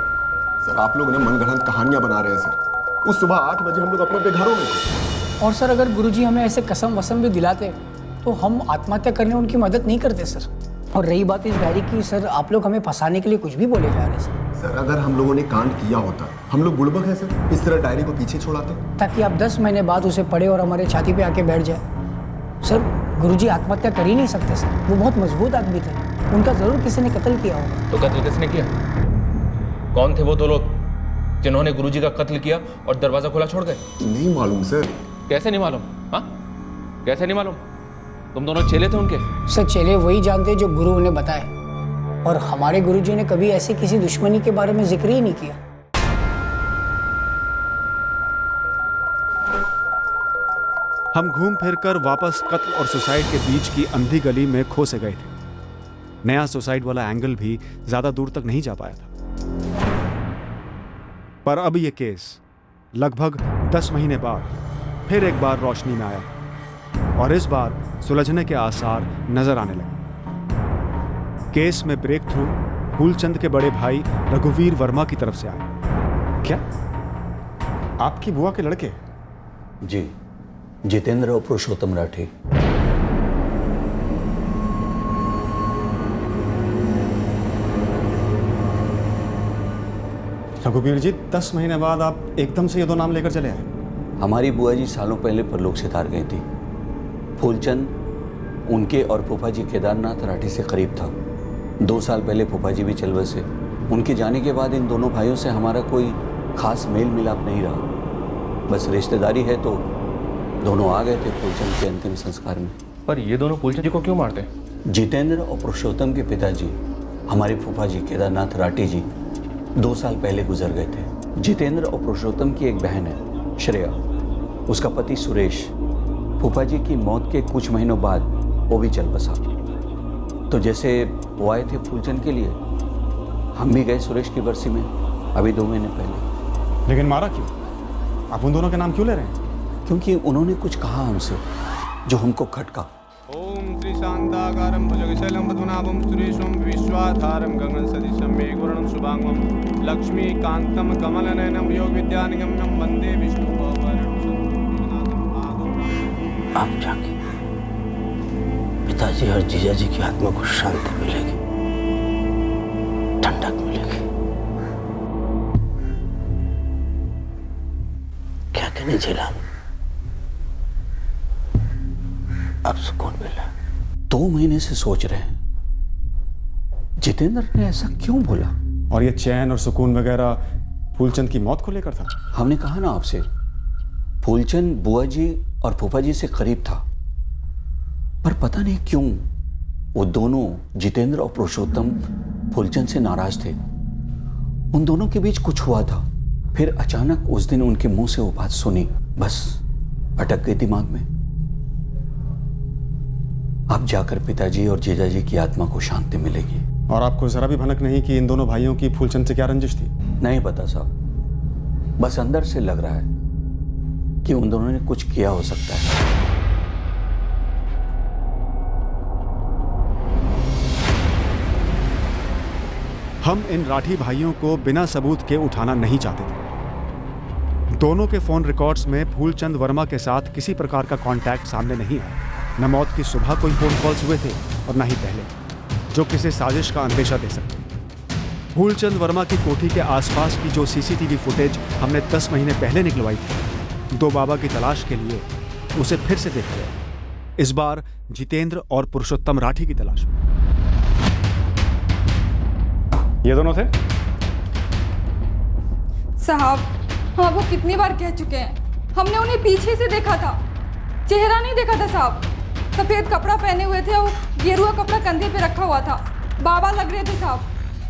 सर आप लोग ना मनगढ़ंत कहानियां बना रहे हैं सर। उस सुबह 8 बजे हम लोग अपने अपने घरों में थे। और सर अगर गुरुजी हमें ऐसे कसम वसम भी दिलाते तो हम आत्महत्या करने में उनकी मदद नहीं करते सर। और रही बात इस डायरी की, सर आप लोग हमें फंसाने के लिए कुछ भी बोले जा रहे हैं सर। अगर हम लोगों ने कांड किया होता, हम लोग बुड़बक है सर, इस तरह डायरी को पीछे छोड़ाते, ताकि आप 10 महीने बाद उसे पढ़े और हमारे छाती पे आके बैठ जाए। सर गुरुजी आत्महत्या कर ही नहीं सकते सर, वो बहुत मजबूत आदमी थे, उनका जरूर किसी ने कत्ल किया होगा। तो कत्ल किसने किया? कौन थे वो 2 लोग जिन्होंने गुरुजी का कत्ल किया और दरवाजा खुला छोड़ गए? नहीं मालूम सर। कैसे नहीं मालूम? हाँ, कैसे नहीं मालूम? तुम दोनों चेले थे उनके? सर चेले वही जानते जो गुरु उन्हें बताए, और हमारे गुरुजी ने कभी ऐसी किसी दुश्मनी के बारे में जिक्र ही नहीं किया। हम घूम फिरकर वापस कत्ल और सुसाइड के बीच की अंधी गली में खो से गए थे। नया सुसाइड वाला एंगल भी ज्यादा दूर तक नहीं जा पाया था। पर अब यह केस लगभग 10 महीने बाद फिर एक बार रोशनी में आया और इस बार सुलझने के आसार नजर आने लगे। केस में ब्रेक थ्रू फूलचंद के बड़े भाई रघुवीर वर्मा की तरफ से आया। क्या आपकी बुआ के लड़के? जी, जितेंद्र और पुरुषोत्तम राठी। रघुवीर जी, 10 महीने बाद आप एकदम से ये 2 नाम लेकर चले आए? हमारी बुआ जी सालों पहले परलोक सिधार गई थी। फूलचंद उनके और फूफा जी केदारनाथ राठी से करीब था। 2 साल पहले फूफा जी भी चल बसे। उनके जाने के बाद इन दोनों भाइयों से हमारा कोई खास मेल मिलाप नहीं रहा। बस रिश्तेदारी है तो दोनों आ गए थे फूलचंद के अंतिम संस्कार में। पर ये दोनों फूलचंद जी को क्यों मारते? जितेंद्र और पुरुषोत्तम के पिताजी हमारे फूफा जी केदारनाथ राठी जी 2 साल पहले गुजर गए थे। जितेंद्र और पुरुषोत्तम की एक बहन है श्रेया, उसका पति सुरेश फूफा जी की मौत के कुछ महीनों बाद वो भी चल बसा। तो जैसे वो आए थे फूलचंद के लिए, हम भी गए सुरेश की बरसी में अभी 2 महीने पहले। लेकिन मारा क्यों? आप उन दोनों के नाम क्यों ले रहे हैं? क्योंकि उन्होंने कुछ कहा हमसे जो हमको खटका। ओम श्री शांताकारं भुजगशैलं पद्मनाभं सुरेशं विश्वाधारं गगन सदृशं मेघवर्णं शुभांगं लक्ष्मीकान्तं कमलनयनं योगविद्यानिगम्यं वन्दे विष्णुभवरं। आप जाके पिताजी और जीजाजी की आत्मा को शांति मिलेगी, ठंडक मिलेगी। क्या कहने झेला, अब सुकून मिला। 2 महीने से सोच रहे हैं जितेंद्र ने ऐसा क्यों बोला। और ये चैन और सुकून वगैरह फूलचंद की मौत को लेकर था? हमने कहा ना आपसे, फूलचंद बुआ जी और फूफा जी से करीब था, पर पता नहीं क्यों वो दोनों जितेंद्र और पुरुषोत्तम फूलचंद से नाराज थे। उन दोनों के बीच कुछ हुआ था। फिर अचानक उस दिन उनके मुंह से वो बात सुनी, बस अटक गई दिमाग में। अब जाकर पिताजी और जीजाजी की आत्मा को शांति मिलेगी। और आपको जरा भी भनक नहीं कि इन दोनों भाइयों की फूलचंद से क्या रंजिश थी? नहीं पता साहब, बस अंदर से लग रहा है कि उन दोनों ने कुछ किया हो सकता है। हम इन राठी भाइयों को बिना सबूत के उठाना नहीं चाहते थे। दोनों के फोन रिकॉर्ड्स में फूलचंद वर्मा के साथ किसी प्रकार का कांटेक्ट सामने नहीं आया। न मौत की सुबह कोई फोन कॉल्स हुए थे और न ही पहले, जो किसी साजिश का अंदेशा दे सकते। फूलचंद वर्मा की कोठी के आसपास की जो सीसीटीवी फुटेज हमने 10 महीने पहले निकलवाई थी, 2 बाबा की तलाश के लिए उसे फिर से देखा गया। इस बार जितेंद्र और पुरुषोत्तम राठी की तलाश में। ये दोनों थे? साहब, हम आपको कितनी बार कह चुके हैं, हमने उन्हें पीछे से देखा था, चेहरा नहीं देखा था साहब। सफेद कपड़ा पहने हुए थे और गेरुआ कपड़ा कंधे पे रखा हुआ था, बाबा लग रहे थे साहब।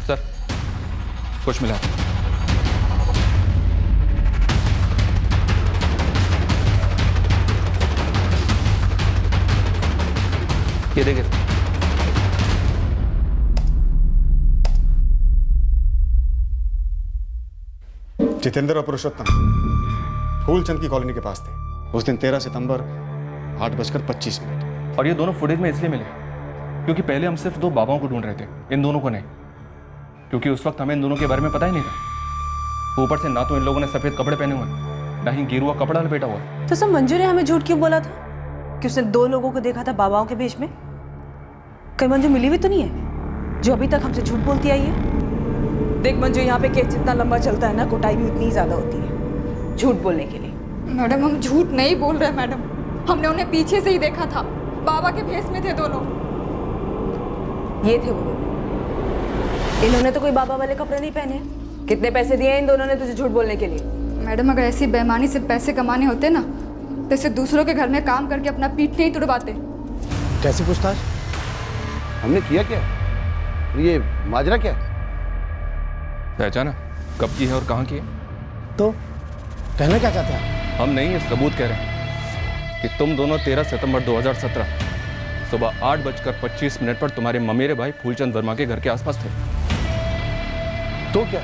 सर, कुछ मिला? ये देखिए। जितेंद्र और पुरुषोत्तम फूलचंद की कॉलोनी के पास थे। उस दिन 13 सितंबर 8:25। और ये दोनों फुटेज में इसलिए मिले क्योंकि पहले हम सिर्फ 2 बाबाओं को ढूंढ रहे थे, इन दोनों को नहीं, क्योंकि उस वक्त हमें इन दोनों के बारे में पता ही नहीं था। ऊपर से ना तो इन लोगों ने सफ़ेद कपड़े पहने हुए, ना ही गेरुआ कपड़ा लपेटा हुआ। तो सब मंजू ने हमें झूठ क्यों बोला था कि उसने 2 लोगों को देखा था बाबाओं के भेष में? कहीं मंजू मिली भी तो नहीं है जो अभी तक हमसे झूठ बोलती आई है? देख मंजू, यहाँ पे केस जितना लंबा चलता है ना, कुटाई भी उतनी ही ज्यादा होती है झूठ बोलने के लिए। मैडम हम झूठ नहीं बोल रहे मैडम, हमने उन्हें पीछे से ही देखा था, बाबा के भेष में थे दोनों। ये थे वो लोग। इन्होंने तो कोई बाबा वाले कपड़े नहीं पहने। कितने पैसे दिए इन दोनों ने तुझे झूठ बोलने के लिए? मैडम अगर ऐसी बेईमानी से पैसे कमाने होते ना तो इसे दूसरों के घर में काम करके अपना पीठ नहीं तुड़वाते। कैसी पूछताछ? हमने किया क्या? ये माजरा क्या? पहचाना कब की है और कहाँ की है? तो कहना क्या चाहते हैं? हम नहीं, ये सबूत कह रहे हैं कि तुम दोनों 13 सितंबर 2017 सुबह 8:25 पर तुम्हारे ममेरे भाई फूलचंद वर्मा के घर के आसपास थे। तो क्या?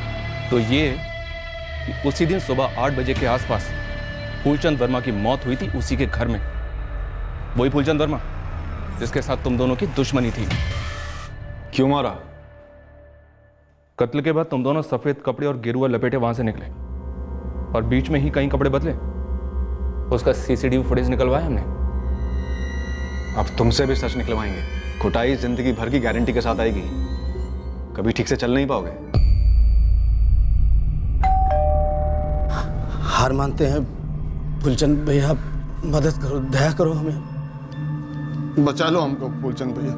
तो ये कि उसी दिन सुबह 8 बजे के आसपास फूलचंद वर्मा की मौत हुई थी उसी के घर में। वही फूलचंद वर्मा जिसके साथ तुम दोनों की दुश्मनी थी। क्यों मारा? कत्ल के बाद तुम दोनों सफेद कपड़े और गेरुआ लपेटे वहां से निकले और बीच में ही कई कपड़े बदले। उसका सीसीटीवी फुटेज निकलवाया हमने। अब तुमसे भी सच निकलवाएंगे। कुटाई जिंदगी भर की गारंटी के साथ आएगी, कभी ठीक से चल नहीं पाओगे। हार मानते हैं फूलचंद भैया, मदद करो, दया करो हमें। बचा लो हमको फूलचंद भैया,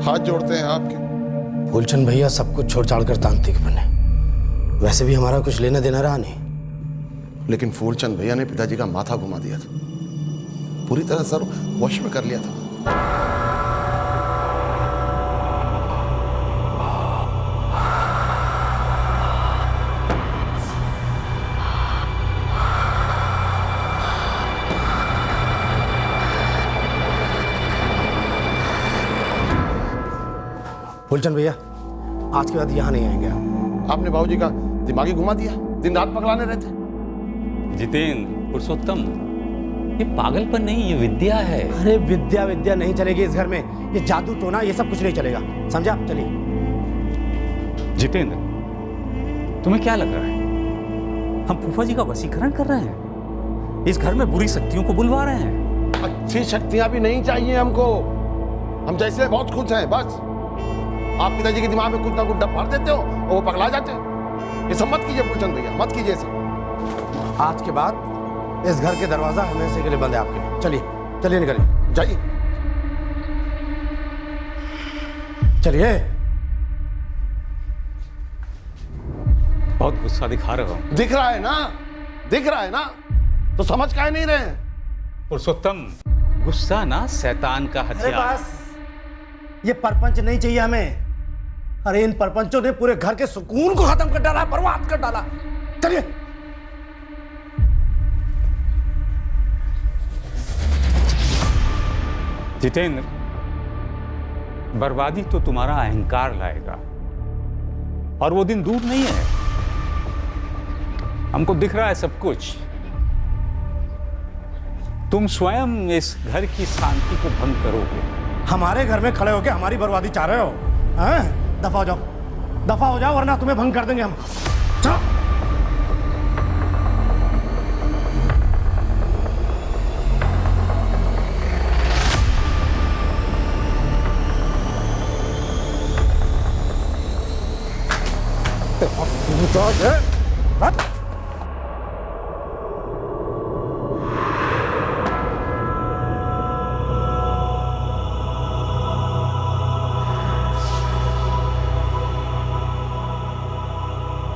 हाथ जोड़ते हैं आपके। फूलचंद भैया सब कुछ छोड़ छाड़ कर तांत्रिक बने, वैसे भी हमारा कुछ लेना देना रहा नहीं। लेकिन फूलचंद भैया ने पिताजी का माथा घुमा दिया था, पूरी तरह सर वश में कर लिया था। फूलचंद भैया आज के बाद यहाँ नहीं आएंगे हम। आपने बाबूजी का दिमागी घुमा दिया, दिन रात पगलाने रहते। जितेंद्र, पुरुषोत्तम, ये पागलपन नहीं, ये विद्या है। अरे विद्या विद्या नहीं चलेगी इस घर में, ये जादू टोना ये सब कुछ नहीं चलेगा, समझा? चलिए। जितेंद्र, तुम्हें क्या लग रहा है हम फूफा जी का वशीकरण कर रहे हैं? इस घर में बुरी शक्तियों को बुलवा रहे हैं। अच्छी शक्तियां भी नहीं चाहिए हमको, हम जैसे बहुत खुश हैं बस। आप पिताजी के दिमाग में कुछ ना कुछ डब भर देते हो और वो पगला जाते हैं। ये सब मत कीजिए फूलचंद भैया, मत कीजिए सब। आज के बाद इस घर के दरवाजा हमेशा के लिए बंद है आपके लिए। चलिए चलिए, निकलिए, जाइए। चलिए। बहुत गुस्सा दिखा रहे हो। दिख रहा है ना, दिख रहा है ना, तो समझ काहे नहीं रहे हैं? पुरुषोत्तम, गुस्सा ना शैतान का हथियार। बस ये परपंच नहीं चाहिए हमें। अरे इन परपंचों ने पूरे घर के सुकून को खत्म कर डाला, बर्बाद कर डाला। चलिए। जितेंद्र, बर्बादी तो तुम्हारा अहंकार लाएगा और वो दिन दूर नहीं है। हमको दिख रहा है सब कुछ। तुम स्वयं इस घर की शांति को भंग करोगे। हमारे घर में खड़े होकर हमारी बर्बादी चाह रहे हो? हैं? दफा हो जाओ, दफा हो जाओ, वरना तुम्हें भंग कर देंगे हम। चलो।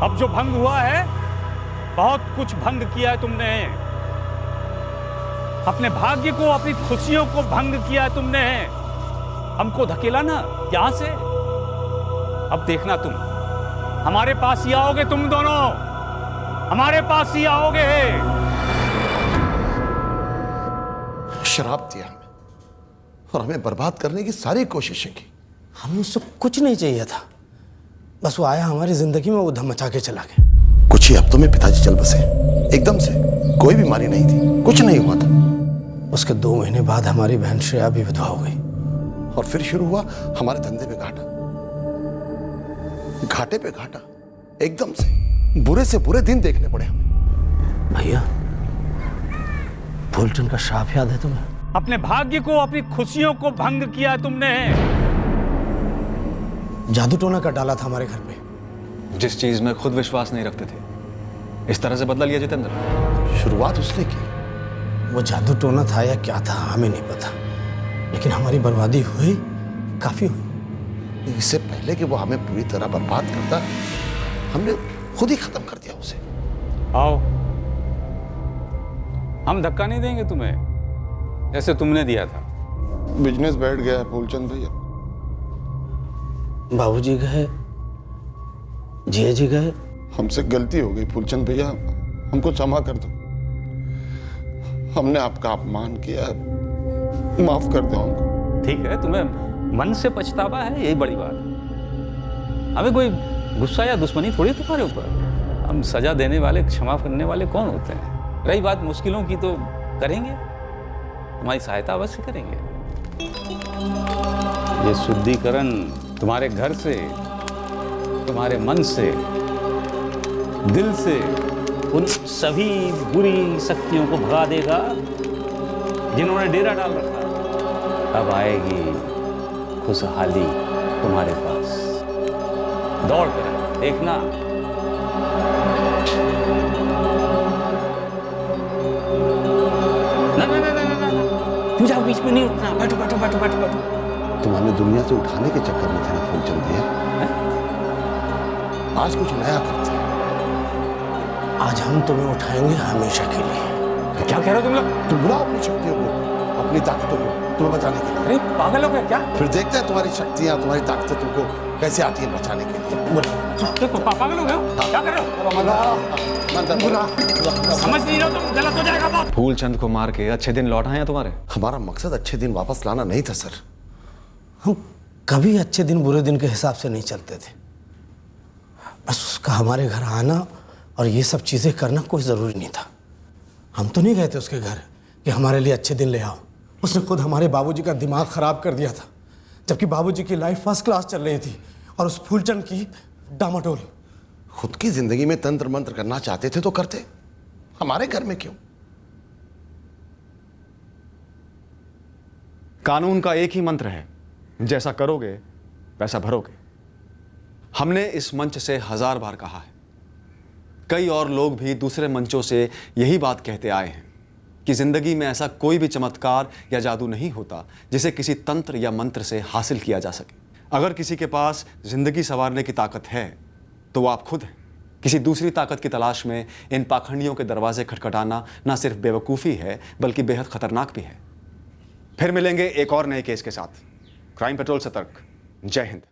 अब जो भंग हुआ है, बहुत कुछ भंग किया है तुमने। अपने भाग्य को, अपनी खुशियों को भंग किया है तुमने। हमको धकेला ना यहां से। अब देखना तुम हमारे पास ही आओगे, तुम दोनों हमारे पास ही आओगे। शराब दिया हमें और हमें बर्बाद करने की सारी कोशिशें की। हमें उससे कुछ नहीं चाहिए था, बस वो आया हमारी जिंदगी में, वो धम मचा के चला गया। कुछ ही हफ्तों में पिताजी चल बसे, एकदम से। कोई बीमारी नहीं थी, कुछ नहीं हुआ था। उसके 2 महीने बाद हमारी बहन श्रेया भी विधवा हो गई। और फिर शुरू हुआ हमारे धंधे पे घाटा, घाटे पे घाटा, एकदम से बुरे दिन देखने पड़े हमें। भैया, फूलचंद का श्राप याद है तुम्हें? अपने भाग्य को, अपनी खुशियों को भंग किया तुमने। जादू टोना कर डाला था हमारे घर पे। जिस चीज में खुद विश्वास नहीं रखते थे, इस तरह से बदला लिया जितेंद्र। शुरुआत उसने की। वो जादू टोना था या क्या था हमें नहीं पता, लेकिन हमारी बर्बादी हुई, काफी हुई। इससे पहले कि वो हमें पूरी तरह बर्बाद करता, हमने खुद ही खत्म कर दिया उसे। आओ, हम धक्का नहीं देंगे तुम्हें जैसे तुमने दिया था। बिजनेस बैठ गया है फूलचंद भैया। बाबूजी गए, जिया जी गए। हमसे गलती हो गई फूलचंद भैया, हमको क्षमा कर दो। हमने आपका अपमान किया, माफ कर दो हमको। ठीक है, तुम्हें मन से पछतावा है, यही बड़ी बात है। हमें कोई गुस्सा या दुश्मनी थोड़ी तुम्हारे ऊपर। हम सजा देने वाले, क्षमा करने वाले कौन होते हैं? रही बात मुश्किलों की, तो करेंगे, तुम्हारी सहायता अवश्य करेंगे। ये शुद्धिकरण तुम्हारे घर से, तुम्हारे मन से, दिल से उन सभी बुरी शक्तियों को भगा देगा जिन्होंने डेरा डाल रखा। अब आएगी खुशहाली तुम्हारे पास। दौड़ कर देखना। तुम जाओ, बीच में नहीं उठना। बैठो बैठो बैठो बैठो बैठो। तुम हमें दुनिया से उठाने के चक्कर में थे ना फूलचंद भैया। आज कुछ नया करते हैं। आज हम तुम्हें उठाएंगे हमेशा के लिए। क्या कह रहे हो तुम लोग? तुम बुलाओ अपनी शक्तियों को, अपनी ताकतों को तुम्हें बचाने के लिए। अरे पागल हो गया क्या? फिर देखते हैं तुम्हारी शक्तियां, तुम्हारी ताकतें तुमको कैसे आती है बचाने के लिए। पागल हो गए? क्या कर रहे हो? समझ नहीं रहे हो तुम, गलत हो जाएगा बात। फूलचंद को मार के अच्छे दिन लौट आए हैं तुम्हारे। हमारा मकसद अच्छे दिन वापस लाना नहीं था सर। हम कभी अच्छे दिन बुरे दिन के हिसाब से नहीं चलते थे। बस उसका हमारे घर आना और ये सब चीज़ें करना कोई ज़रूरी नहीं था। हम तो नहीं गए थे उसके घर कि हमारे लिए अच्छे दिन ले आओ। उसने खुद हमारे बाबूजी का दिमाग ख़राब कर दिया था, जबकि बाबूजी की लाइफ फर्स्ट क्लास चल रही थी और उस फूलचंद की डामाडोल। खुद की जिंदगी में तंत्र मंत्र करना चाहते थे तो करते, हमारे घर में क्यों? कानून का एक ही मंत्र है, जैसा करोगे वैसा भरोगे। हमने इस मंच से 1000 बार कहा है। कई और लोग भी दूसरे मंचों से यही बात कहते आए हैं कि जिंदगी में ऐसा कोई भी चमत्कार या जादू नहीं होता जिसे किसी तंत्र या मंत्र से हासिल किया जा सके। अगर किसी के पास जिंदगी संवारने की ताकत है तो वो आप खुद हैं। किसी दूसरी ताकत की तलाश में इन पाखंडियों के दरवाजे खटखटाना ना सिर्फ बेवकूफ़ी है बल्कि बेहद खतरनाक भी है। फिर मिलेंगे एक और नए केस के साथ। क्राइम पेट्रोल सतर्क। जय हिंद।